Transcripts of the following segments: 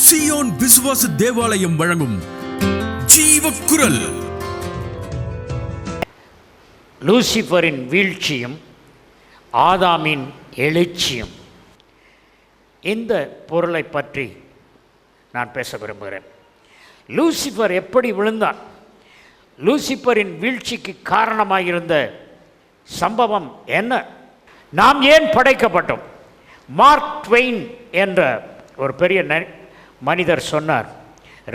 Zion விசுவாச தேவாலயம் வழங்கும் ஜீவக்குரல். லூசிஃபரின் வீழ்ச்சியும் ஆதாமின் எழுச்சியும், இந்த பொருளை பற்றி நான் பேச விரும்புகிறேன். லூசிஃபர் எப்படி விழுந்தான்? லூசிஃபரின் வீழ்ச்சிக்கு காரணமாயிருந்த சம்பவம் என்ன? நாம் ஏன் படைக்கப்பட்டோம்? மார்க் ட்வெயின் என்ற ஒரு பெரிய மனிதர் சொன்னார்,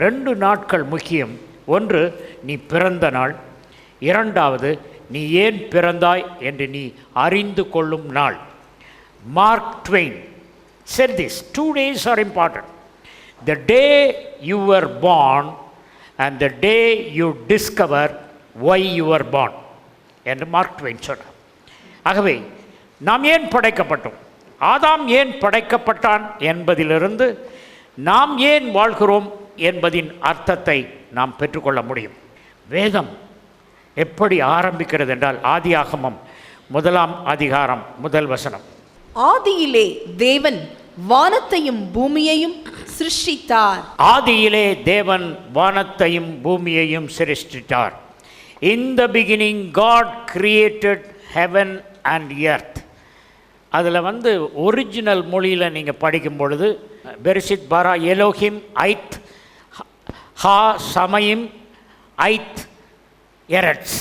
2 நாட்கள் முக்கியம். ஒன்று, நீ பிறந்த நாள். இரண்டாவது, நீ ஏன் பிறந்தாய் என்று நீ அறிந்து கொள்ளும் நாள். Mark Twain said this, 2 days are important. The day you were born and the day you discover why you were born என்று மார்க் ட்வெயின் சொன்னார். ஆகவே நாம் ஏன் படைக்கப்பட்டோம், ஆதாம் ஏன் படைக்கப்பட்டான் என்பதிலிருந்து நாம் ஏன் வாழ்கிறோம் என்பதின் அர்த்தத்தை நாம் பெற்றுக்கொள்ள முடியும். வேதம் எப்படி ஆரம்பிக்கிறது என்றால், ஆதியாகமம் 1ஆம் அதிகாரம் 1 வசனம். ஆதியிலே தேவன் வானத்தையும் பூமியையும் சிருஷ்டித்தார். ஆதியிலே தேவன் வானத்தையும் பூமியையும் சிருஷ்டித்தார். In the beginning God created heaven and earth. அதில் ஒரிஜினல் மொழியில் நீங்கள் படிக்கும் பொழுது பெரிசித் பாரா எலோஹிம் ஐத் ஹா சமயம் ஐத் எரட்ஸ்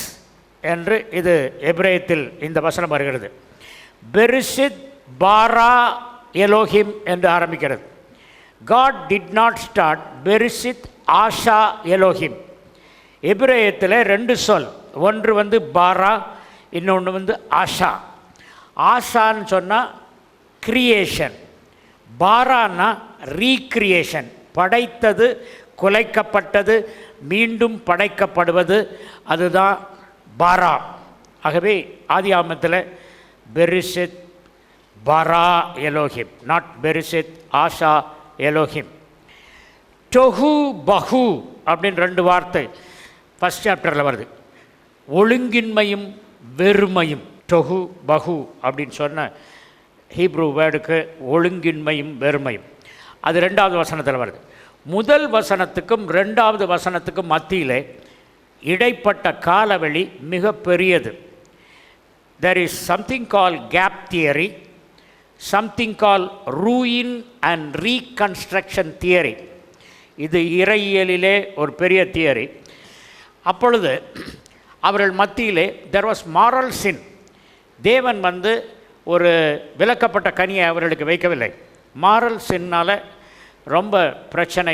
என்று இது எபிரேயத்தில் இந்த வசனம் வருகிறது. பெரிசித் பாரா எலோஹிம் என்று ஆரம்பிக்கிறது. God did not start பெரிசித் ஆஷா எலோஹிம். எபிரேயத்தில் 2 சொல், ஒன்று பாரா, இன்னொன்று ஆஷா. ஆஷான்னு சொன்னால் கிரியேஷன், பாரானா ரீக்ரியேஷன், படைத்தது, குலைக்கப்பட்டது, மீண்டும் படைக்கப்படுவது, அதுதான் பாரா. ஆகவே ஆதியாகமத்தில் பெரிசித் பாரா எலோஹிம், நாட் பெரிசித் ஆஷா எலோஹிம். டொஹு பஹு அப்படின்னு 2 வார்த்தை ஃபஸ்ட் சாப்டரில் வருது. ஒழுங்கின்மையும் வெறுமையும், டொஹு பஹு அப்படின்னு சொன்ன ஹீப்ரூ வேர்டுக்கு ஒழுங்கின்மையும் வெறுமையும், அது 2வது வசனத்தில் வருது. முதல் வசனத்துக்கும் 2வது வசனத்துக்கும் மத்தியிலே இடைப்பட்ட காலவெளி மிக பெரியது. There is something called gap theory, something called ruin and reconstruction theory. இது இறையியலிலே ஒரு பெரிய தியரி. அப்பொழுது அவர்கள் மத்தியிலே there was moral sin. தேவன் ஒரு விலக்கப்பட்ட கனியை அவர்களுக்கு வைக்கவில்லை. மாரல் சின்னால் ரொம்ப பிரச்சனை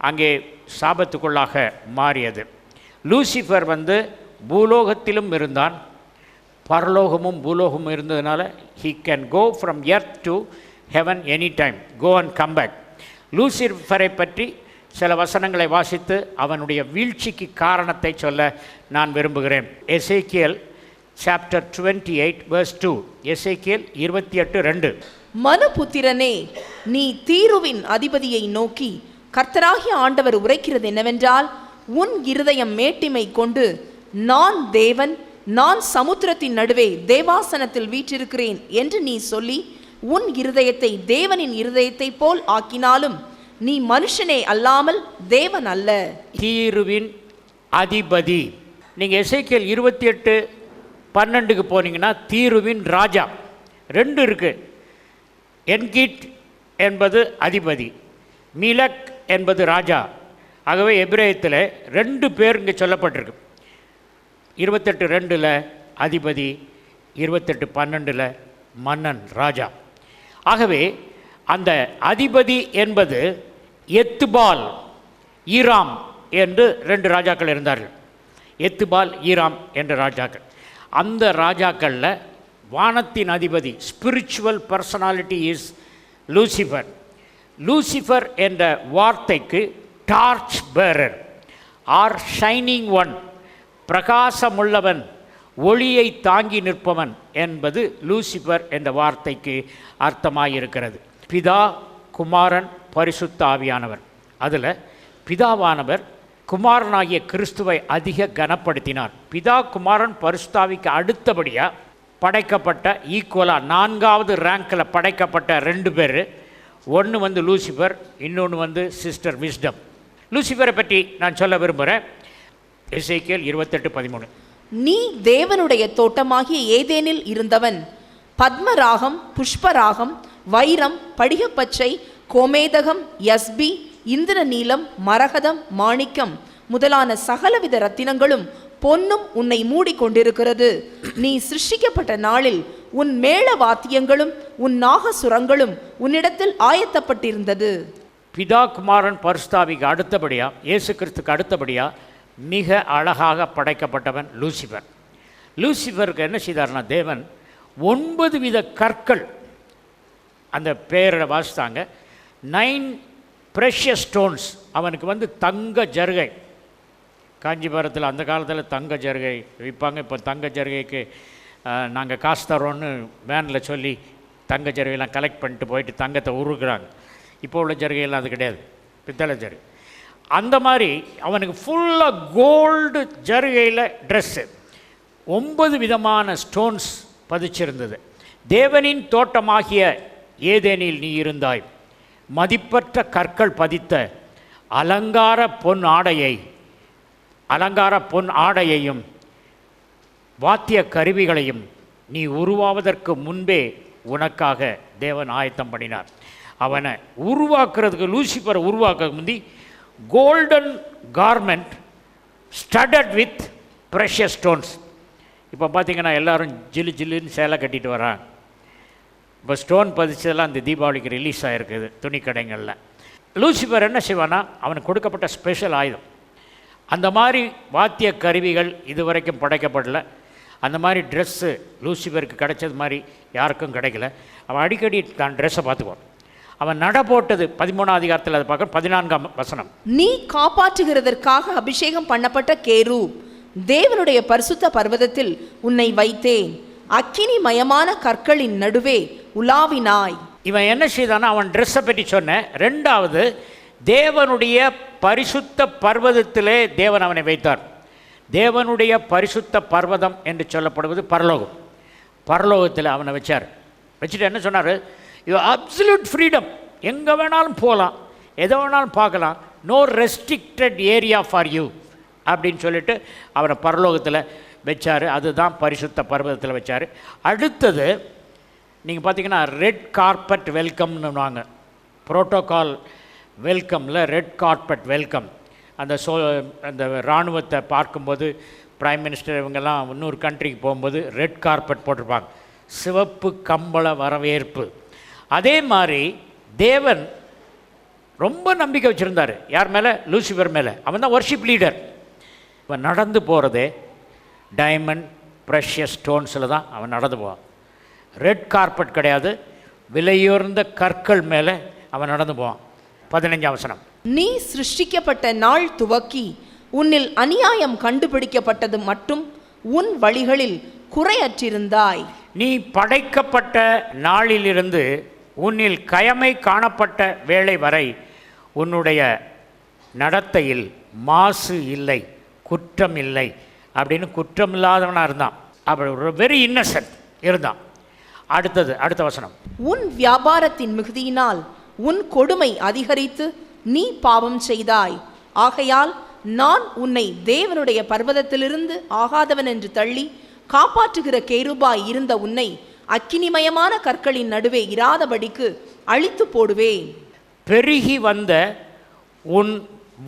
அங்கே சாபத்துக்குள்ளாக மாறியது. லூசிஃபர் பூலோகத்திலும் இருந்தான், பரலோகமும் பூலோகமும் இருந்ததுனால he can go from earth to heaven anytime, go and come back. லூசிஃபரை பற்றி சில வசனங்களை வாசித்து அவனுடைய வீழ்ச்சிக்கு காரணத்தை சொல்ல நான் விரும்புகிறேன். எசேக்கியேல் chapter 28 verse 2. எசேக்கியேல் 28:2. மனுபுத்திரனே, நீ தீருவின் அதிபதியை நோக்கி, கர்த்தராகிய ஆண்டவர் உரைக்கிறது என்னவென்றால், உன் இருதயம் மேட்டிமை கொண்டு, நான் தேவன், நான் சமுத்திரத்தின் நடுவே தேவாசனத்தில் வீற்றிருக்கிறேன் என்று நீ சொல்லி உன் இருதயத்தை தேவனின் இருதயத்தை போல் ஆக்கினாலும் நீ மனுஷனே அல்லாமல் தேவன் அல்ல. தீருவின் அதிபதி. நீங்கள் எசேக்கியேல் 28:12 போனீங்கன்னா தீருவின் ராஜா 2 இருக்குது. என்கிட் என்பது அதிபதி, மிலக் என்பது ராஜா. ஆகவே எபிரேயத்தில் 2 பேர் இங்கே சொல்லப்பட்டிருக்கு. 28:2 அதிபதி, 28:12 மன்னன், ராஜா. ஆகவே அந்த அதிபதி என்பது எத்துபால், ஈராம் என்று 2 ராஜாக்கள் இருந்தார்கள். எத்துபால், ஈராம் என்ற ராஜாக்கள். அந்த ராஜாக்களில் வானத்தின் அதிபதி, spiritual personality is Lucifer. Lucifer என்ற வார்த்தைக்கு torch bearer or shining one, பிரகாசமுள்ளவன், ஒளியை தாங்கி நிற்பவன் என்பது லூசிஃபர் என்ற வார்த்தைக்கு அர்த்தமாயிருக்கிறது. பிதா, குமாரன், பரிசுத்த ஆவியானவர். அதில் பிதாவானவர் குமாரனாகிய கிறிஸ்துவை அதிக கனப்படுத்தினார். பிதா, குமாரன், பரிசுத்தாவிக்கு அடுத்தபடியாக படைக்கப்பட்ட ஈக்குவலாக 4வது ரேங்கில் படைக்கப்பட்ட 2 பேர் ஒன்று வந்து லூசிஃபர், இன்னொன்று வந்து சிஸ்டர் விஸ்டம். லூசிஃபரை பற்றி நான் சொல்ல விரும்புகிறேன். எசேக்கியேல் 28:13. நீ தேவனுடைய தோட்டமாகிய ஏதேனில் இருந்தவன். பத்மராகம், புஷ்பராகம், வைரம், படிகப்பச்சை, கோமேதகம், யஸ்பி, இந்திரநீலம், மரகதம், மாணிக்கம் முதலான சகலவித ரத்தினங்களும் பொன்னும் உன்னை மூடிக்கொண்டிருக்கிறது. நீ சிருஷ்டிக்கப்பட்ட நாளில் உன் மேள வாத்தியங்களும் உன் நாகசுரங்களும் உன்னிடத்தில் ஆயத்தப்பட்டிருந்தது. பிதா, குமாரன், பரிசுத்தாவிக்கு அடுத்தபடியா, இயேசு கிறிஸ்துக்கு அடுத்தபடியா மிக அழகாக படைக்கப்பட்டவன் லூசிஃபர். லூசிஃபருக்கு என்ன செய்தார்னா, தேவன் 9 வித கற்கள், அந்த பேரை வாசித்தாங்க, 9 ப்ரெஷியஸ் ஸ்டோன்ஸ். அவனுக்கு வந்து தங்க ஜருகை. காஞ்சிபுரத்தில் அந்த காலத்தில் தங்க ஜருகை விற்பாங்க. இப்போ தங்க ஜருகைக்கு நாங்கள் காசு தரோன்னு வேனில் சொல்லி தங்க ஜருகையெல்லாம் கலெக்ட் பண்ணிட்டு போயிட்டு தங்கத்தை உருக்குறாங்க. இப்போ உள்ள ஜருகையெல்லாம் அது கிடையாது, பித்தளை ஜருகை. அந்த மாதிரி அவனுக்கு ஃபுல்லாக கோல்டு ஜருகையில் ட்ரெஸ்ஸு, 9 விதமான ஸ்டோன்ஸ் பதிச்சிருந்தது. தேவனின் தோட்டமாகிய ஏதேனில் நீ இருந்தாய். மதிப்பற்ற கற்கள் பதித்த அலங்கார பொன் ஆடையையும் வாத்திய கருவிகளையும் நீ உருவாவதற்கு முன்பே உனக்காக தேவன் ஆயத்தம் பண்ணினார். அவனை உருவாக்குறதுக்கு, லூசிஃபரை உருவாக்க முந்தி golden garment studded with precious stones. இப்போ பார்த்தீங்கன்னா எல்லோரும் ஜில்லு ஜில்லுன்னு சேலை கட்டிட்டு வராங்க. இப்போ ஸ்டோன் பதிச்சதெல்லாம் அந்த தீபாவளிக்கு ரிலீஸ் ஆகிருக்குது துணி கடைகளில். லூசிஃபர் என்ன செய்வானா, அவனுக்கு கொடுக்கப்பட்ட ஸ்பெஷல் ஆயுதம். அந்த மாதிரி வாத்திய கருவிகள் இது வரைக்கும் படைக்கப்படல. அந்த மாதிரி ட்ரெஸ்ஸு லூசிஃபருக்கு கிடைச்சது மாதிரி யாருக்கும் கிடைக்கல. அவன் அடிக்கடி தான் ட்ரெஸ்ஸை பார்த்துக்குவான். அவன் நட போட்டது 13ஆம் அதிகாரத்தில் அதை பார்க்க 14ஆம் வசனம். நீ காப்பாற்றுகிறதற்காக அபிஷேகம் பண்ணப்பட்ட கேரூப், தேவனுடைய பரிசுத்த பர்வதத்தில் உன்னை வைத்தேன். அக்கினி மயமான கற்களின் நடுவே உலாவினாய். இவன் என்ன செய்தானா, அவன் ட்ரெஸ்ஸை பற்றி சொன்ன. ரெண்டாவது, தேவனுடைய பரிசுத்த பர்வதத்திலே தேவன் அவனை வைத்தார். தேவனுடைய பரிசுத்த பர்வதம் என்று சொல்லப்படுவது பரலோகம். பரலோகத்தில் அவனை வச்சார். வச்சுட்டு என்ன சொன்னார், யூ அப்சல்யூட் ஃப்ரீடம், எங்கே வேணாலும் போகலாம், எதை வேணாலும் பார்க்கலாம், no restricted area for you அப்படின்னு சொல்லிட்டு அவனை பரலோகத்தில் வச்சார். அதுதான் பரிசுத்த பர்வதத்தில் வச்சார். அடுத்தது நீங்கள் பார்த்தீங்கன்னா ரெட் கார்பெட் வெல்கம்னு வாங்க, புரோட்டோகால் வெல்கமில் ரெட் கார்பெட் வெல்கம். அந்த அந்த இராணுவத்தை பார்க்கும்போது பிரைம் மினிஸ்டர் இவங்கெல்லாம் இன்னொரு கண்ட்ரிக்கு போகும்போது ரெட் கார்பெட் போட்டிருப்பாங்க, சிவப்பு கம்பள வரவேற்பு. அதே மாதிரி தேவன் ரொம்ப நம்பிக்கை வச்சுருந்தார். யார் மேலே? லூசிஃபர் மேலே. அவன் தான் வர்ஷிப் லீடர். இப்போ நடந்து போகிறதே டைமண்ட் ப்ரெஷியஸ் ஸ்டோன்ஸில் தான் அவன் நடந்து போவான். ரெட் கார்பெட் கிடையாது, விலையுயர்ந்த கற்கள் மேலே அவன் நடந்து போவான். 15ஆம் வசனம். நீ சிருஷ்டிக்கப்பட்ட நாள் துவக்கி உன்னில் அநியாயம் கண்டுபிடிக்கப்பட்டது மட்டும் உன் வழிகளில் குறையற்றிருந்தாய். நீ படைக்கப்பட்ட நாளிலிருந்து உன்னில் கயமை காணப்பட்ட வேளை வரை உன்னுடைய நடத்தையில் மாசு இல்லை, குற்றம் இல்லை அப்படின்னு குற்றம் இல்லாதவனாக இருந்தான். அப்படி ஒரு வெரி இன்னசென்ட் இருந்தான். அடுத்த வசனம். உன் வியாபாரத்தின் மிகுதியினால் உன் கொடுமை அதிகரித்து நீ பாவம் செய்தாய். ஆகையால் நான் உன்னை தேவனுடைய பர்வதத்திலிருந்து ஆகாதவன் என்று தள்ளி காப்பாற்றுகிற கேருபாய் இருந்த உன்னை அக்கினிமயமான கற்களின் நடுவே இராதபடிக்கு அழித்து போடுவேன். பெருகி வந்த உன்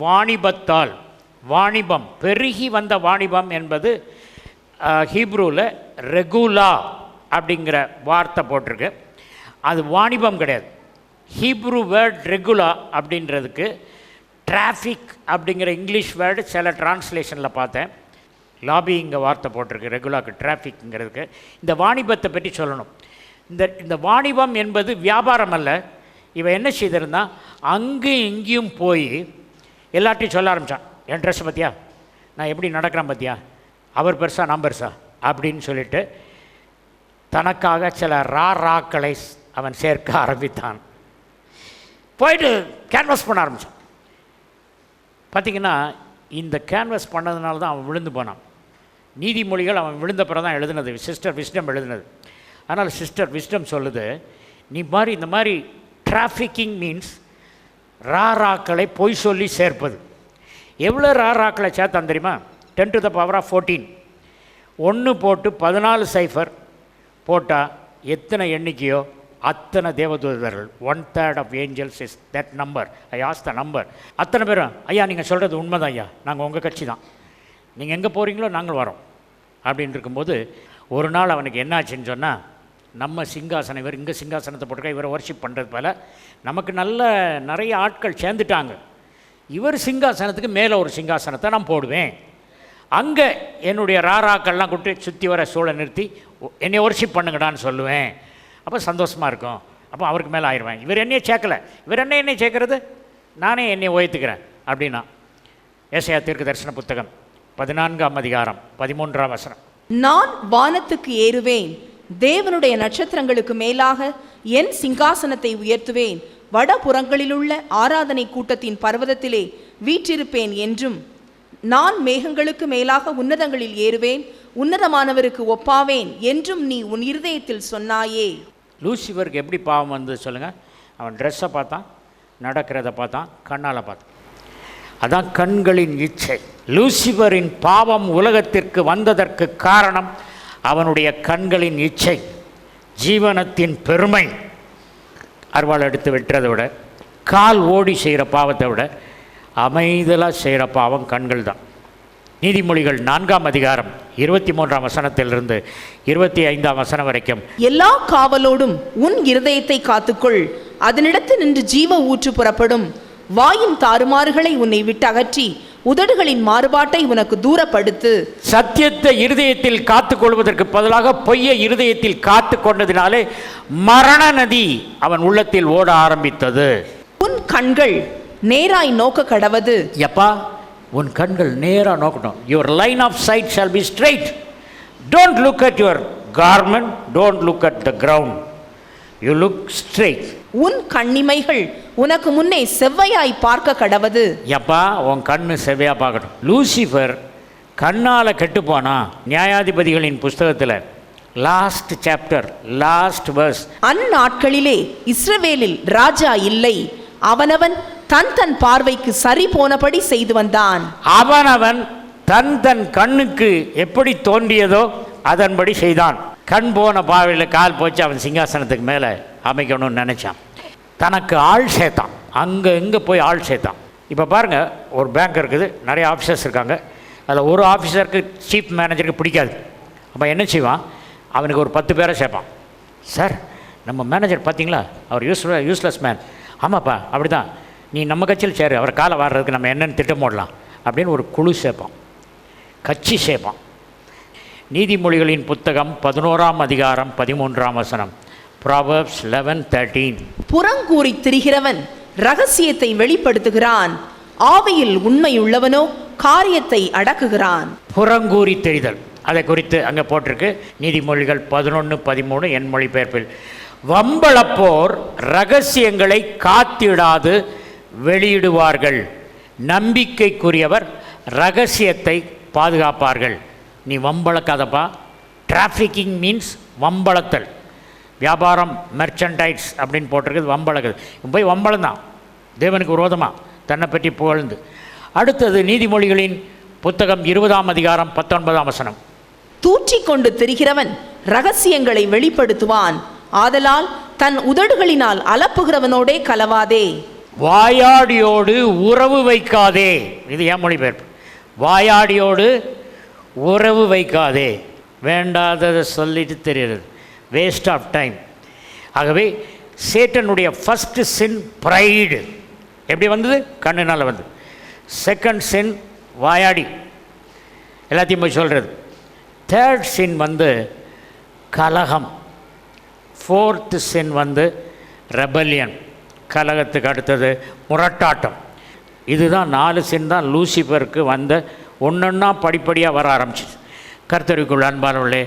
வாணிபத்தால், வாணிபம், பெருகி வந்த வாணிபம் என்பது ஹீப்ரூவில் ரெகுலா அப்படிங்கிற வார்த்தை போட்டிருக்கு. அது வாணிபம் கிடையாது. ஹீப்ரூ வேர்ட் ரெகுலா அப்படின்றதுக்கு டிராஃபிக் அப்படிங்கிற இங்கிலீஷ் வேர்டு சில டிரான்ஸ்லேஷனில் பார்த்தேன். லாபிங்கிற வார்த்தை போட்டிருக்கு ரெகுலாக்கு, டிராஃபிக்ங்கிறதுக்கு. இந்த வாணிபத்தை பற்றி சொல்லணும். இந்த வாணிபம் என்பது வியாபாரம் அல்ல. இவன் என்ன செய்திருந்தான், அங்கேயும் இங்கேயும் போய் எல்லாத்தையும் சொல்ல ஆரம்பித்தான். என் ட்ரெஸ் பார்த்தியா, நான் எப்படி நடக்கிறேன் பார்த்தியா, அவர் பெருசா நான் பெருசா அப்படின்னு சொல்லிட்டு தனக்காக சில ராக்களை அவன் சேர்க்க ஆரம்பித்தான். போயிட்டு கேன்வாஸ் பண்ண ஆரம்பித்தான். பார்த்திங்கன்னா இந்த கேன்வாஸ் பண்ணதுனால தான் அவன் விழுந்து போனான். நீதிமொழிகள் அவன் விழுந்த பிறகு தான் எழுதுனது, சிஸ்டர் விஸ்டம் எழுதுனது. அதனால் சிஸ்டர் விஸ்டம் சொல்லுது, நீ மாதிரி இந்த மாதிரி டிராஃபிக்கிங் மீன்ஸ் ராராக்களை பொய் சொல்லி சேர்ப்பது. எவ்வளோ ராராக்களை சேர்த்தான் தெரியுமா? 10⁻14 1 போட்டு 14 சைஃபர் போட்டால் எத்தனை எண்ணிக்கையோ அத்தனை தேவதூதர்கள். 1/3 of angels is that number. I ask the number. அத்தனை பேரும், ஐயா நீங்கள் சொல்கிறது உண்மைதான் ஐயா, நாங்கள் உங்கள் கட்சி தான், நீங்கள் எங்கே போகிறீங்களோ நாங்கள் வரோம் அப்படின்னு இருக்கும்போது ஒரு நாள் அவனுக்கு என்னாச்சுன்னு சொன்னால், நம்ம சிங்காசனம், இவர் இங்கே சிங்காசனத்தை போட்டிருக்கா, இவரை வர்ஷிப் பண்ணுறது போல் நமக்கு நிறைய ஆட்கள் சேர்ந்துட்டாங்க, இவர் சிங்காசனத்துக்கு மேலே ஒரு சிங்காசனத்தை நான் போடுவேன், அங்கே என்னுடைய ராராக்கள்லாம் கூப்பிட்டு சுற்றி வர சூழலை நிறுத்தி என்னை வர்ஷிப் பண்ணுங்கடான்னு சொல்லுவேன். அப்போ சந்தோஷமாக இருக்கும், அப்போ அவருக்கு மேலே ஆயிடுவேன். இவர் என்னையை சேர்க்கலை, இவர் என்னை சேர்க்கறது, நானே என்னை உயர்த்துக்கிறேன் அப்படின்னா. ஏசாயா தீர்க்க தரிசன புத்தகம் 14ஆம் அதிகாரம் 13ஆம் வசனம். நான் வானத்துக்கு ஏறுவேன், தேவனுடைய நட்சத்திரங்களுக்கு மேலாக என் சிங்காசனத்தை உயர்த்துவேன், வடபுறங்களிலுள்ள ஆராதனை கூட்டத்தின் பர்வதத்திலே வீற்றிருப்பேன் என்றும், நான் மேகங்களுக்கு மேலாக உன்னதங்களில் ஏறுவேன், உன்னதமானவருக்கு ஒப்பாவேன் என்றும் நீ உன் இருதயத்தில் சொன்னாயே. லூசிஃபருக்கு எப்படி பாவம் வந்தது சொல்லுங்கள்? அவன் ட்ரெஸ்ஸை பார்த்தான், நடக்கிறத பார்த்தான், கண்ணால் பார்த்தான். அதான் கண்களின் இச்சை. லூசிஃபரின் பாவம் உலகத்திற்கு வந்ததற்கு காரணம் அவனுடைய கண்களின் இச்சை. ஜீவனத்தின் பெருமை, அருவாள் எடுத்து வெட்டுறதை விட, கால் ஓடி செய்கிற பாவத்தை விட அமைதலாக செய்கிற பாவம் கண்கள் தான். நீதிமொழிகள் 4ஆம் அதிகாரம் 23ஆம் வசனத்திலிருந்து 25ஆம் வசனம் வரைக்கும். எல்லா காவலோடும் உன் இருதயத்தை காத்துக்கொள், அதனிடத்து நின்று ஜீவ ஊற்று புறப்படும். வாயின் தாறுமாறுகளை உன்னை விட்டு அகற்றி உதடுகளின் மாறுபாட்டை உனக்கு தூரப்படுத்து. சத்தியத்தை இருதயத்தில் காத்து கொள்வதற்கு பதிலாக பொய்யை இருதயத்தில் காத்து கொண்டதினாலே மரண நதி அவன் உள்ளத்தில் ஓட ஆரம்பித்தது. உன் கண்கள் நேராய் நோக்க கடவது. எப்பா, உன் கண்கள் நேராக நோக்கணும். Your line of sight shall be straight. Don't look at your garment, don't look at the ground, you look straight. உன் கண்ணிமைகள் உனக்கு முன்னே செவ்வையாய் பார்க்க கடவது. எப்பா, உன் கண்ணு செவ்வையாக பார்க்கணும். லூசிஃபர் கண்ணால் கெட்டுப்போனா. நியாயாதிபதிகளின் புஸ்தகத்தில் லாஸ்ட் சாப்டர், லாஸ்ட் வேர்ஸ். அந்நாட்களிலே இஸ்ரவேலில் ராஜா இல்லை, அவனவன் தன் தன் பார்வைக்கு சரி போனபடி செய்து வந்தான். அவனவன் தன் கண்ணுக்கு எப்படி தோன்றியதோ அதன்படி செய்தான். கண் போன பார்வையில் கால் போச்சு, அவன் சிங்காசனத்துக்கு மேலே அமைக்கணும்னு நினச்சான். தனக்கு ஆள் சேர்த்தான், அங்கே இங்கே போய் ஆள் சேர்த்தான். இப்போ பாருங்கள், ஒரு பேங்க் இருக்குது, நிறைய ஆஃபீஸர்ஸ் இருக்காங்க. அதில் ஒரு ஆஃபீஸருக்கு சீஃப் மேனேஜருக்கு பிடிக்காது. அப்போ என்ன செய்வான், அவனுக்கு ஒரு 10 பேரை சேர்ப்பான். சார், நம்ம மேனேஜர் பார்த்தீங்களா, அவர் யூஸ்லெஸ் மேன். ஆமாப்பா, அப்படி தான், நீ நம்ம கட்சியில் சேரு, அவர் காலை வாடுறதுக்கு நம்ம என்னென்னு திட்டம் போடலாம் அப்படின்னு ஒரு குழு சேர்ப்பான், கட்சி சேர்ப்பான். நீதிமொழிகளின் புத்தகம் 11ஆம் அதிகாரம் 13ஆம் வசனம். Proverbs 11:13. புறங்கூறி திரிகிறவன் ரகசியத்தை வெளிப்படுத்துகிறான், ஆவியில் உண்மை உள்ளவனோ காரியத்தை அடக்குகிறான். புறங்கூறி தெரிதல், அதை குறித்து அங்கே போட்டிருக்கு. நீதிமொழிகள் 11:13 என் மொழிபெயர்ப்பில். வம்பளப்போர் ரகசியங்களை காத்திடாது வெளியிடுவார்கள், நம்பிக்கைக்குரியவர் ரகசியத்தை பாதுகாப்பார்கள். நீ வம்பளக்காதப்பா. Trafficking means வம்பளத்தல். வியாபாரம், மெர்ச்சன்டைஸ் அப்படின்னு போட்டிருக்குது, வம்பளக்குது. போய் வம்பளந்தான், தேவனுக்கு விரோதமாக தன்னை பற்றி புகழ்ந்து. அடுத்தது நீதிமொழிகளின் புத்தகம் 20ஆம் அதிகாரம் 19ஆம் வசனம். தூற்றிக்கொண்டு திரிகிறவன் ரகசியங்களை வெளிப்படுத்துவான், ஆதலால் தன் உதடுகளினால் அலப்புகிறவனோடே கலவாதே. வாயாடியோடு உறவு வைக்காதே. இது ஏன் மொழிபெயர்ப்பு. வாயாடியோடு உறவு வைக்காதே, வேண்டாததை சொல்லிட்டு தெரியுது, வேஸ்ட் ஆஃப் டைம். ஆகவே சேட்டனுடைய ஃபர்ஸ்ட் சின் ப்ரைடு. எப்படி வந்தது? கண்ணுனால் வந்து. செகண்ட் சின் வாயாடி, எல்லாத்தையும் போய் சொல்கிறது. தேர்ட் சின் வந்து கலகம். ஃபோர்த்து சின் வந்து ரெபல்லியன், கலகத்துக்கு அடுத்தது முரட்டாட்டம். இதுதான் 4 சின் தான் லூசிஃபருக்கு வந்த. ஒன்றொன்னா படிப்படியாக வர ஆரம்பிச்சிச்சு. கர்த்தருக்குள் அன்பானவர்களே,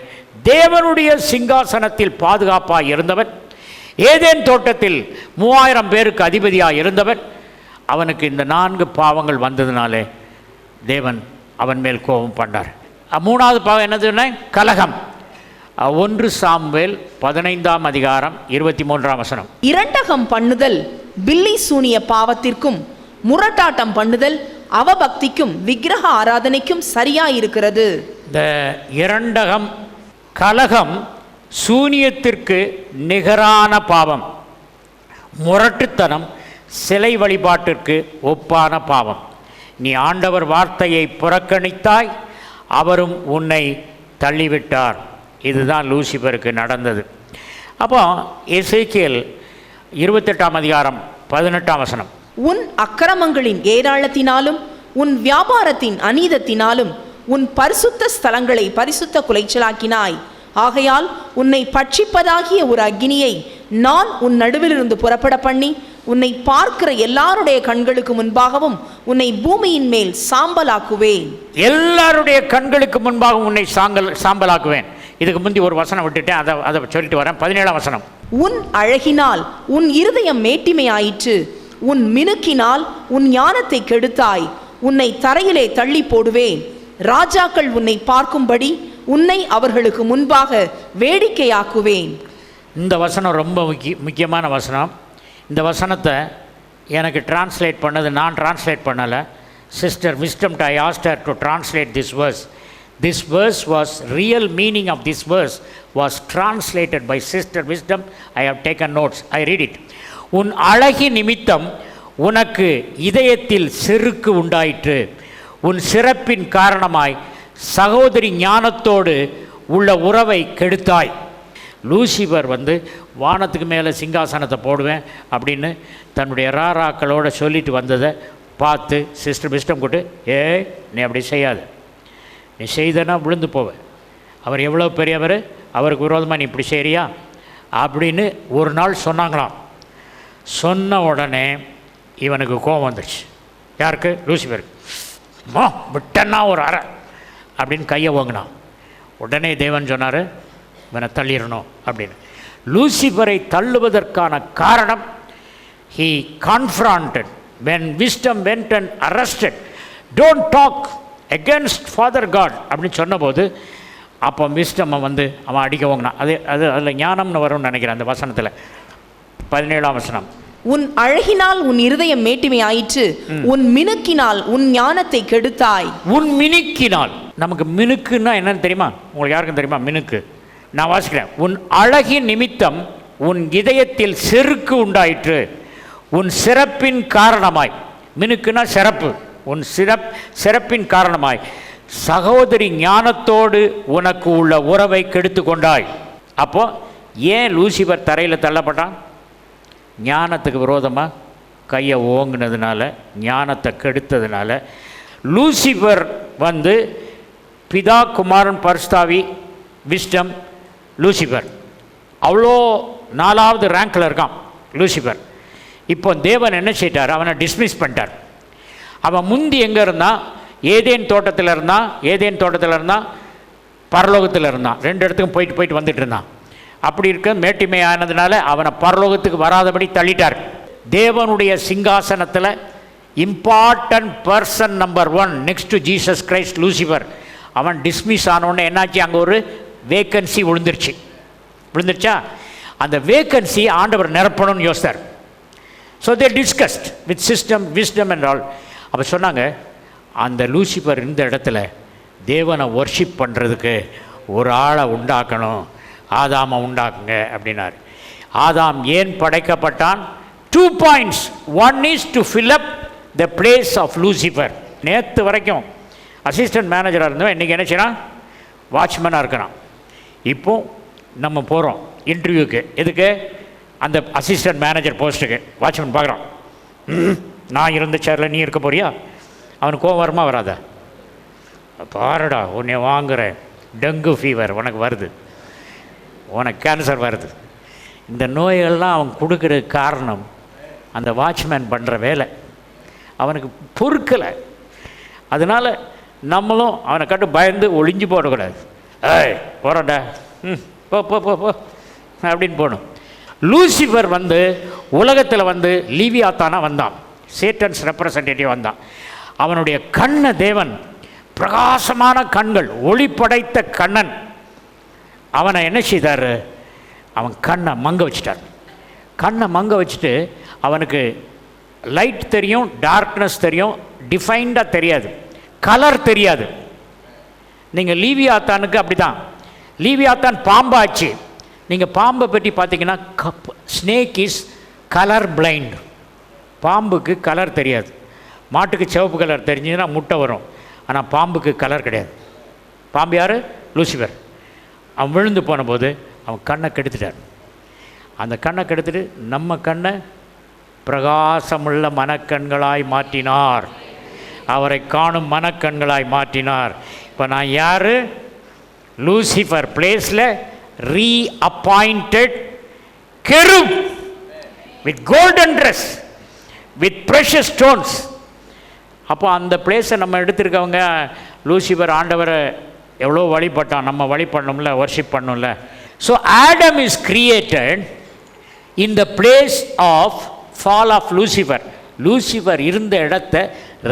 தேவனுடைய சிங்காசனத்தில் பாதுகாப்பாக இருந்தவன், ஏதேன் தோட்டத்தில் 3000 பேருக்கு அதிபதியாக இருந்தவன், அவனுக்கு இந்த 4 பாவங்கள் வந்ததுனாலே தேவன் அவன் மேல் கோபம் பண்ணார். 3வது பாவம் என்னதுன்னா கலகம். 1 சாமுவேல் 15ஆம் அதிகாரம் 23ஆம் வசனம். இரண்டகம் பண்ணுதல் பில்லி சூனிய பாவத்திற்கும் முரட்டாட்டம் பண்ணுதல் அவபக்திக்கும் விக்கிரக ஆராதனைக்கும் சரியாயிருக்கிறது. இந்த இரண்டகம், கலகம் சூனியத்திற்கு நிகரான பாவம், முரட்டுத்தனம் சிலை வழிபாட்டிற்கு ஒப்பான பாவம். நீ ஆண்டவர் வார்த்தையை புறக்கணித்தாய், அவரும் உன்னை தள்ளிவிட்டார். இதுதான் லூசிபருக்கு நடந்தது. அப்போ எசேக்கியேல் 28ஆம் அதிகாரம் 18ஆம் வசனம். உன் அக்கிரமங்களின் ஏராளத்தினாலும் உன் வியாபாரத்தின் அநீதத்தினாலும் உன் பரிசுத்த ஸ்தலங்களை பரிசுத்த குலைச்சலாக்கினாய். ஆகையால் உன்னை பட்சிப்பதாகிய ஒரு அக்கினியை நான் உன் நடுவிலிருந்து புறப்பட பண்ணி உன்னை பார்க்கிற எல்லாருடைய கண்களுக்கு முன்பாகவும் உன்னை பூமியின் மேல் சாம்பலாக்குவேன். எல்லாருடைய கண்களுக்கு முன்பாகவும் உன்னை சாம்பலாக்குவேன். இதுக்கு முந்தி ஒரு வசனம் விட்டுட்டேன், அதை சொல்லிட்டு வரேன். 17ஆம் வசனம். உன் அழகினால் உன் இருதயம் மேட்டிமையாயிற்று, உன் மினுக்கினால் உன் ஞானத்தை கெடுத்தாய். உன்னை தரையிலே தள்ளி போடுவேன். ராஜாக்கள் உன்னை பார்க்கும்படி உன்னை அவர்களுக்கு முன்பாக வேடிக்கையாக்குவேன். இந்த வசனம் ரொம்ப முக்கியமான வசனம். இந்த வசனத்தை எனக்கு டிரான்ஸ்லேட் பண்ணது நான் டிரான்ஸ்லேட் பண்ணலை. Sister Wisdom I asked her to translate this verse. This verse was, real meaning of this verse was translated by Sister Wisdom. I have taken notes. I read it. உன் அழகி நிமித்தம் உனக்கு இதயத்தில் செருக்கு உண்டாயிற்று, உன் சிறப்பின் காரணமாய் சகோதரி ஞானத்தோடு உள்ள உறவை கெடுத்தாய். லூசிபர் வானத்துக்கு மேலே சிங்காசனத்தை போடுவேன் அப்படின்னு தன்னுடைய ராராக்களோடு சொல்லிட்டு வந்ததை பார்த்து சிஸ்டர் விஸ்டம் கூட்டு, நீ அப்படி செய்யாது, நீ செய்தனா விழுந்து போவேன், அவர் எவ்வளோ பெரியவர், அவருக்கு விரோதமாக நீ இப்படி செய்கிறியா அப்படின்னு ஒரு நாள் சொன்னாங்களாம். சொன்ன உடனே இவனுக்கு கோபம் வந்துடுச்சு. யாருக்கு? லூசிபருக்கு. விட்டன்னா ஒரு அறை அப்படின்னு கையை வாங்கினான். உடனே தேவன் சொன்னார், இவனை தள்ளிடணும் அப்படின்னு. லூசிபரை தள்ளுவதற்கான காரணம், he confronted when wisdom went and arrested, don't talk against Father God அப்படின்னு சொன்னபோது அப்போ விஸ்டம் அவன் அடிக்க வாங்கினான். அதில் ஞானம்னு வரும்னு நினைக்கிறேன் அந்த வசனத்தில். 17ஆம் வசனம். உன் அழகினால் உன் இருதயம் மேட்டிமை ஆயிற்று, உன் மினுக்கினால் உன் ஞானத்தை கெடுத்தாய். உன் மினுக்கினால், நமக்கு மினுக்குன்னா என்னன்னு தெரியுமா? உங்களுக்கு யாருக்கும் தெரியுமா மினுக்கு? நான் வாசிக்கிறேன். உன் அழகின் நிமித்தம் உன் இதயத்தில் செருக்கு உண்டாயிற்று, உன் சிறப்பின் காரணமாய். மினுக்குன்னா சிறப்பு. உன் சிறப்பின் காரணமாய் சகோதரி ஞானத்தோடு உனக்கு உள்ள உறவை கெடுத்து கொண்டாய். அப்போ ஏன் லூசிபர் தரையில் தள்ளப்பட்டான்? ஞானத்துக்கு விரோதமாக கையை ஓங்கினதுனால, ஞானத்தை கெடுத்ததுனால. லூசிபர் பிதா குமாரன் பரிசுத்தாவி விஸ்டம் லூசிபர் அவ்வளோ 4வது ரேங்கில் இருக்கான் லூசிபர். இப்போ தேவன் என்ன செய்தார்? அவனை டிஸ்மிஸ் பண்ணிட்டார். அவன் முந்தி எங்கே இருந்தான்? ஏதேன் தோட்டத்தில் இருந்தான், பரலோகத்தில் இருந்தான். 2 இடத்துக்கும் போயிட்டு வந்துட்டு இருந்தான். அப்படி இருக்க மேட்டிமை ஆனதுனால அவனை பரலோகத்துக்கு வராதபடி தள்ளிட்டார். தேவனுடைய சிங்காசனத்தில் important person number 1 next to Jesus Christ Lucifer. அவன் டிஸ்மிஸ் ஆனோடனே என்னாச்சு? அங்கே ஒரு வேக்கன்சி விழுந்துருச்சா? அந்த வேக்கன்சி ஆண்டவர் நிரப்பணும்னு யோசித்தார். So they discussed with system wisdom and all. அப்போ சொன்னாங்க, அந்த லூசிபர் இந்த இடத்துல தேவனை வர்ஷிப் பண்ணுறதுக்கு ஒரு ஆளை உண்டாக்கணும், ஆதாமை உண்டாக்குங்க அப்படின்னார். ஆதாம் ஏன் படைக்கப்பட்டான்? 2 points. 1 is to fill up the place of Lucifer. நேற்று வரைக்கும் அசிஸ்டன்ட் மேனேஜராக இருந்தோம், இன்றைக்கி என்ன செய்யறான்? வாட்ச்மேனாக இருக்கிறான். இப்போ நம்ம போகிறோம் இன்டர்வியூக்கு. எதுக்கு? அந்த அசிஸ்டன்ட் மேனேஜர் போஸ்ட்டுக்கு. வாட்ச்மேன் பார்க்குறான், நான் இருந்த சேரில் நீ இருக்க போறியா? அவனுக்கு கோவம் வருமா வராத? பாருடா, உன்னை வாங்குகிறேன், டெங்கு ஃபீவர் உனக்கு வருது, உனக்கு கேன்சர் வருது. இந்த நோயெல்லாம் அவன் கொடுக்குறதுக்கு காரணம் அந்த வாட்ச்மேன் பண்ணுற வேலை. அவனுக்கு பொறுக்கலை. அதனால் நம்மளும் அவனை கட்டு பயந்து ஒளிஞ்சு போடக்கூடாது. போகிறோண்டா, போ போ போ போ அப்படின்னு போகணும். லூசிபர் உலகத்தில் லீவியாத்தானா வந்தான், சேட்டன்ஸ் ரெப்ரசன்டேட்டிவ் வந்தான். அவனுடைய கண்ணை தேவன், பிரகாசமான கண்கள், ஒளி படைத்த கண்ணன், அவனை என்ன செய்தார்? அவன் கண்ணை மங்க வச்சிட்டார். கண்ணை மங்க வச்சுட்டு அவனுக்கு லைட் தெரியும், டார்க்னஸ் தெரியும், டிஃபைன்டாக தெரியாது, கலர் தெரியாது. நீங்கள் லீவியாத்தானுக்கு அப்படி தான். லீவியாத்தான் பாம்பாச்சு. நீங்கள் பாம்பை பற்றி பார்த்தீங்கன்னா ஸ்னேக் இஸ் கலர் பிளைண்ட். பாம்புக்கு கலர் தெரியாது. மாட்டுக்கு சிவப்பு கலர் தெரிஞ்சதுன்னா முட்டை வரும், ஆனால் பாம்புக்கு கலர் கிடையாது. பாம்பு யார்? லூசிஃபர். அவன் விழுந்து போன போது அவன் கண்ணை கெடுத்துட்டார். அந்த கண்ணை கெடுத்துட்டு நம்ம கண்ணை பிரகாசமுள்ள மனக்கண்களாய் மாற்றினார். அவரை காணும் மனக்கண்களாய் மாற்றினார். இப்போ நான் யார்? லூசிஃபர் பிளேஸில் reappointed cherub with golden dress with precious stones. அப்போ அந்த பிளேஸை நம்ம எடுத்திருக்கவங்க லூசிஃபர் ஆண்டவரை எவ்வளோ வழிபட்டான், நம்ம வழிபடணும்ல, வர்ஷிப் பண்ணணும்ல. So Adam is created in the place of fall of Lucifer. Lucifer இருந்த இடத்தை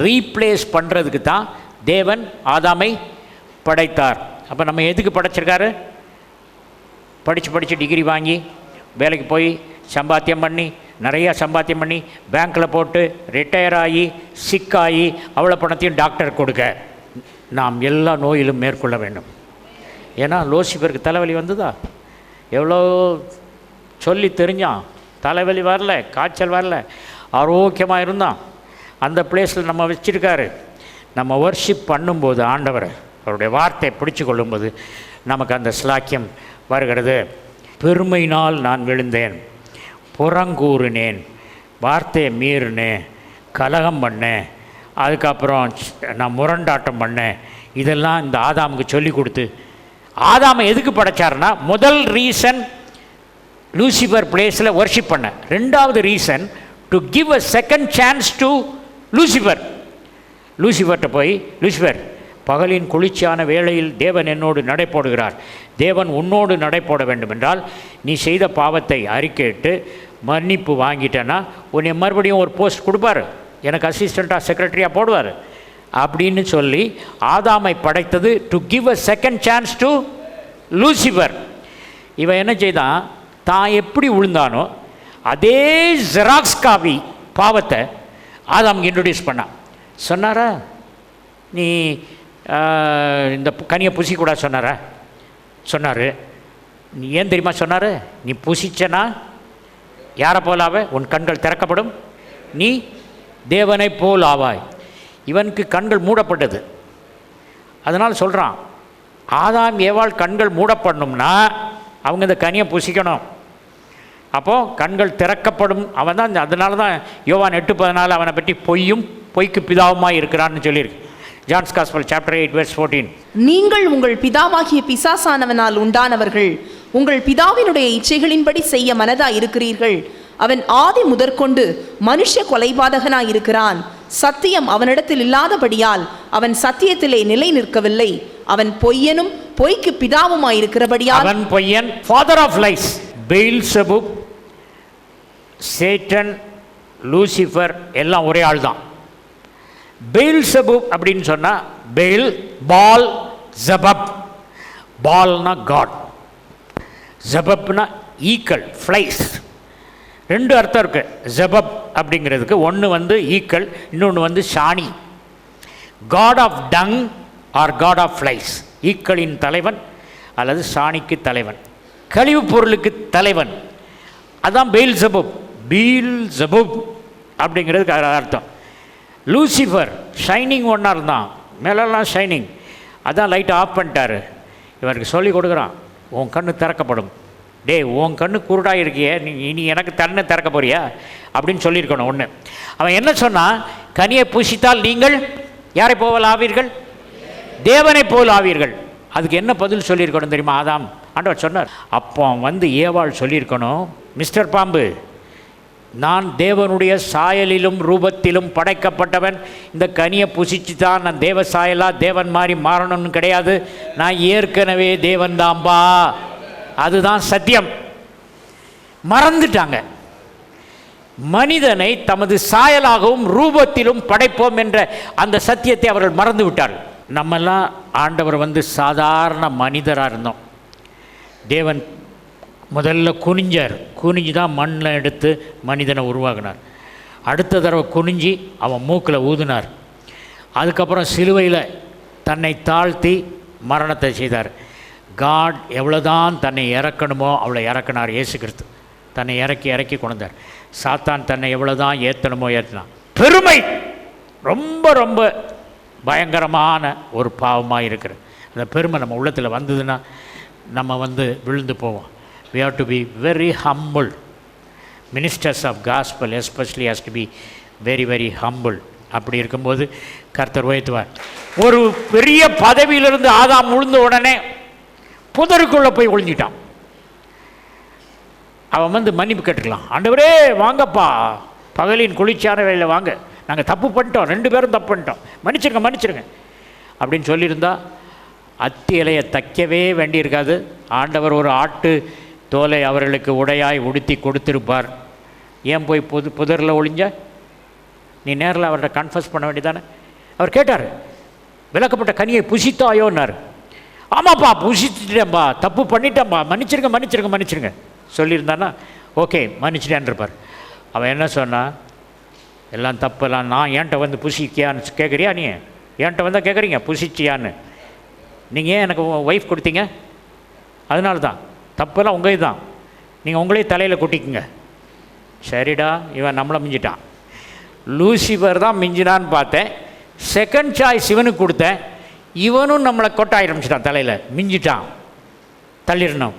ரீப்ளேஸ் பண்ணுறதுக்கு தான் தேவன் ஆதாமை படைத்தார். அப்போ நம்ம எதுக்கு படைச்சிருக்காரு? படித்து டிகிரி வாங்கி வேலைக்கு போய் சம்பாத்தியம் பண்ணி, நிறையா சம்பாத்தியம் பண்ணி, பேங்க்கில் போட்டு ரிட்டையர் ஆகி சிக்காகி அவ்வளோ பணத்தையும் டாக்டர் கொடுக்க நாம் எல்லா நோயிலும் மேற்கொள்ள வேண்டும். ஏன்னா லூசிஃபருக்கு தலைவலி வந்ததா? எவ்வளோ சொல்லி தெரிஞ்சான், தலைவலி வரல, காய்ச்சல் வரல, ஆரோக்கியமாக இருந்தான். அந்த பிளேஸில் நம்ம வச்சுருக்காரு. நம்ம வர்ஷிப் பண்ணும்போது ஆண்டவரை, அவருடைய வார்த்தையை பிடிச்சு கொள்ளும்போது நமக்கு அந்த ஸ்லாக்கியம் வருகிறது. பெருமையினால் நான் விழுந்தேன், புறங்கூறினேன், வார்த்தையை மீறினேன், கலகம் பண்ணேன், அதுக்கப்புறம் நான் முரண்டாட்டம் பண்ணேன். இதெல்லாம் இந்த ஆதாமுக்கு சொல்லி கொடுத்து, ஆதாமை எதுக்கு படைச்சாருன்னா, முதல் ரீசன் லூசிஃபர் பிளேஸில் வர்ஷிப் பண்ண. ரெண்டாவது reason to give a second chance to Lucifer. லூசிஃபர்கிட்ட போய், லூசிஃபர், பகலின் குளிர்ச்சியான வேளையில் தேவன் என்னோடு நடைபோடுகிறார், தேவன் உன்னோடு நடைபோட வேண்டும் என்றால் நீ செய்த பாவத்தை அறிக்கையிட்டு மன்னிப்பு வாங்கிட்டேன்னா உன்னை மறுபடியும் ஒரு போஸ்ட் கொடுப்பார், எனக்கு அசிஸ்டண்ட்டாக செக்ரட்டரியாக போடுவார் அப்படின்னு சொல்லி ஆதாமை படைத்தது to give a second chance to Lucifer. இவன் என்ன செய்தான்? தான் எப்படி விழுந்தானோ அதே ஜெராக்ஸ் காபி பாவத்தை ஆதாமுக்கு இன்ட்ரடியூஸ் பண்ணான். சொன்னாரா நீ இந்த கனியை புசிக்கூடாது சொன்னாரா? சொன்னார். நீ ஏன் தெரியுமா சொன்னார்? நீ புசிச்சனா யாரை போல் ஆவ? உன் கண்கள் திறக்கப்படும், நீ தேவனை போல் ஆவாய். இவனுக்கு கண்கள் மூடப்பட்டது. அதனால் சொல்கிறான், ஆதாம் ஏவாள் கண்கள் மூடப்படணும்னா அவங்க இந்த கனியை புசிக்கணும். அப்போது கண்கள் திறக்கப்படும். அவன் தான், அதனால தான் யோவான் 8:14 அவனை பற்றி பொய்யும் பொய்க்கு பிதாவுமாய் இருக்கிறான்னு சொல்லியிருக்கு. John's gospel chapter 8 verse 14. நீங்கள் உங்கள் பிதாவாகிய பிசாசானவனால் உண்டானவர்கள், உங்கள் பிதாவினுடைய இச்சைகளின்படி செய்ய மனதாய் இருக்கிறீர்கள். அவன் ஆதி முதற்கொண்டு மனுஷ கொலைபாதகனாய் இருக்கிறான். சத்தியம் அவனிடத்தில் இல்லாதபடியால் அவன் சத்தியத்திலே நிலை நிற்கவில்லை. அவன் பொய்யனும் பொய்க்கு பிதாவுமாயிருக்கிறபடியால், அவன் பொய்யன், father of lies. Beelzebub, Satan, Lucifer எல்லாம் ஒரே ஆள் தான். பெயில்செபூப் அப்படின்னு சொன்னால் பெயில், பால், ஜபப். பால்னா காட், ஜபப்னா ஈக்கள், ஃப்ளைஸ். ரெண்டு அர்த்தம் இருக்குது ஜபப் அப்படிங்கிறதுக்கு. ஒன்று வந்து ஈக்கள், இன்னொன்று வந்து சாணி. God of dung or god of flies. ஈக்களின் தலைவன் அல்லது சாணிக்கு தலைவன், கழிவுப் பொருளுக்கு தலைவன். அதான் பெயில்செபூப். பீல்செபூப் அப்படிங்கிறதுக்கு அர்த்தம். லூசிஃபர் ஷைனிங் ஒன்னாக இருந்தான், மேலெல்லாம் ஷைனிங். அதான் லைட்டை ஆஃப் பண்ணிட்டாரு. இவருக்கு சொல்லி கொடுக்குறான், உன் கண்ணு திறக்கப்படும். டே, உன் கண்ணு குருடாக இருக்கியே, நீ எனக்கு கண்ணை திறக்க போறியா அப்படின்னு சொல்லியிருக்கணும். ஒன்று அவன் என்ன சொன்னான்? கனியை புசித்தால் நீங்கள் யாரை போல் ஆவீர்கள்? தேவனை போல் ஆவீர்கள். அதுக்கு என்ன பதில் சொல்லியிருக்கணும் தெரியுமா? ஆதாம் ஆண்டவர் சொன்னார். அப்போ வந்து ஏவாள் சொல்லியிருக்கணும், மிஸ்டர் பாம்பு, நான் தேவனுடைய சாயலிலும் ரூபத்திலும் படைக்கப்பட்டவன். இந்த கனியை புசிச்சு தான் நான் தேவ சாயலா தேவன் மாதிரி மாறணும்னு கிடையாது. நான் ஏற்கனவே தேவன் தான்பா. அதுதான் சத்தியம். மறந்துட்டாங்க. மனிதனை தமது சாயலாகவும் ரூபத்திலும் படைப்போம் என்ற அந்த சத்தியத்தை அவர்கள் மறந்து விட்டார்கள். நம்மெல்லாம் ஆண்டவர் வந்து சாதாரண மனிதராக இருந்தோம். தேவன் முதல்ல குனிஞ்சு தான் மண்ணில் எடுத்து மனிதனை உருவாக்கினார். அடுத்த தடவை குனிஞ்சி அவன் மூக்கில் ஊதினார். அதுக்கப்புறம் சிலுவையில் தன்னை தாழ்த்தி மரணத்தை செய்தார். காட் எவ்வளோதான் தன்னை இறக்கணுமோ அவ்வளோ இறக்கினார். இயேசு கிறிஸ்து தன்னை இறக்கி கொண்டார். சாத்தான் தன்னை எவ்வளோதான் ஏற்றணுமோ ஏற்றினான். பெருமை ரொம்ப ரொம்ப பயங்கரமான ஒரு பாவமாக இருக்குது. அந்த பெருமை நம்ம உள்ளத்தில் வந்ததுன்னா நம்ம விழுந்து போவோம். We have to be very humble. Ministers of gospel especially has to be very very humble. அப்படி இருக்கும்போது கர்த்தர் உயர்த்துவார். ஒரு பெரிய பதவியிலிருந்து ஆதாம் விழுந்த உடனே புதருக்குள்ளே போய் ஒளிஞ்சிட்டான். அவன் மன்னிப்பு கேட்டுக்கலாம். ஆண்டவரே வாங்கப்பா, பகலின் குளிர்ச்சியான வேலையில் வாங்க, நாங்கள் தப்பு பண்ணிட்டோம், 2 பேரும் தப்பு பண்ணிட்டோம், மன்னிச்சிருங்க அப்படின்னு சொல்லியிருந்தா அத்தி இலையை தைக்கவே வேண்டியிருக்காது. ஆண்டவர் ஒரு ஆட்டு தோலை அவர்களுக்கு உடையாய் உடுத்தி கொடுத்துருப்பார். ஏன் போய் புதரில் ஒளிஞ்ச? நீ நேரில் அவர்கிட்ட கன்ஃபஸ் பண்ண வேண்டியதானே. அவர் கேட்டார், விளக்கப்பட்ட கனியை புசித்தாயோன்னார். ஆமாப்பா புசிச்சிட்டேன்பா, தப்பு பண்ணிட்டேன்பா, மன்னிச்சிருங்க சொல்லியிருந்தானா ஓகே மன்னிச்சிட்டேன் இருப்பார். அவன் என்ன சொன்னான்? எல்லாம் தப்பெல்லாம் நான் என்கிட்ட புசிக்கியான்னு கேட்குறியா? நீ என்கிட்ட வந்தால் கேட்குறீங்க புசிச்சியான்னு. நீங்கள் ஏன் எனக்கு ஒய்ஃப் கொடுத்தீங்க? அதனால தான் தப்பெல்லாம் உங்கள் தான், நீங்கள் உங்களே தலையில் கொட்டிக்குங்க. சரிடா, இவன் நம்மளை மிஞ்சிட்டான். லூசிஃபர் தான் மிஞ்சினான்னு பார்த்தேன். செகண்ட் சாய்ஸ் இவனுக்கு கொடுத்தேன், இவனும் நம்மளை கொட்ட ஆரம்பிச்சிட்டான், தலையில் மிஞ்சிட்டான். தள்ளிடணும்.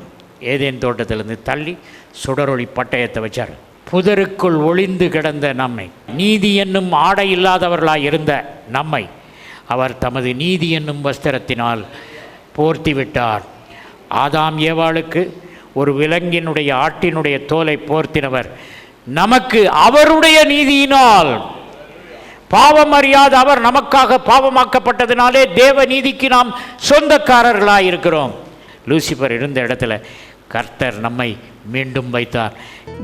ஏதேன் தோட்டத்திலேருந்து தள்ளி சுடரொளி பட்டயத்தை வச்சார். புதருக்குள் ஒளிந்து கிடந்த நம்மை, நீதி என்னும் ஆடை இல்லாதவர்களாய் இருந்த நம்மை அவர் தமது நீதி என்னும் வஸ்திரத்தினால் போர்த்தி விட்டார். ஆதாம் ஏவாளுக்கு ஒரு விலங்கினுடைய ஆட்டினுடைய தோலை போர்த்தினவர் நமக்கு அவருடைய நீதியினால், பாவம் அறியாத அவர் நமக்காக பாவமாக்கப்பட்டதினாலே தேவ நீதிக்கு நாம் சொந்தக்காரர்களாக இருக்கிறோம். லூசிஃபர் இருந்த இடத்துல கர்த்தர் நம்மை மீண்டும் வைத்தார்.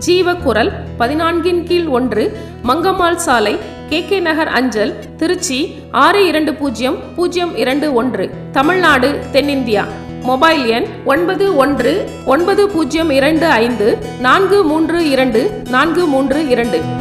ஜீவக்குரல் 14/1 மங்கம்மாள் சாலை, KK நகர் அஞ்சல், திருச்சி 620021, தமிழ்நாடு, தென்னிந்தியா. மொபைல் எண் 919025432432.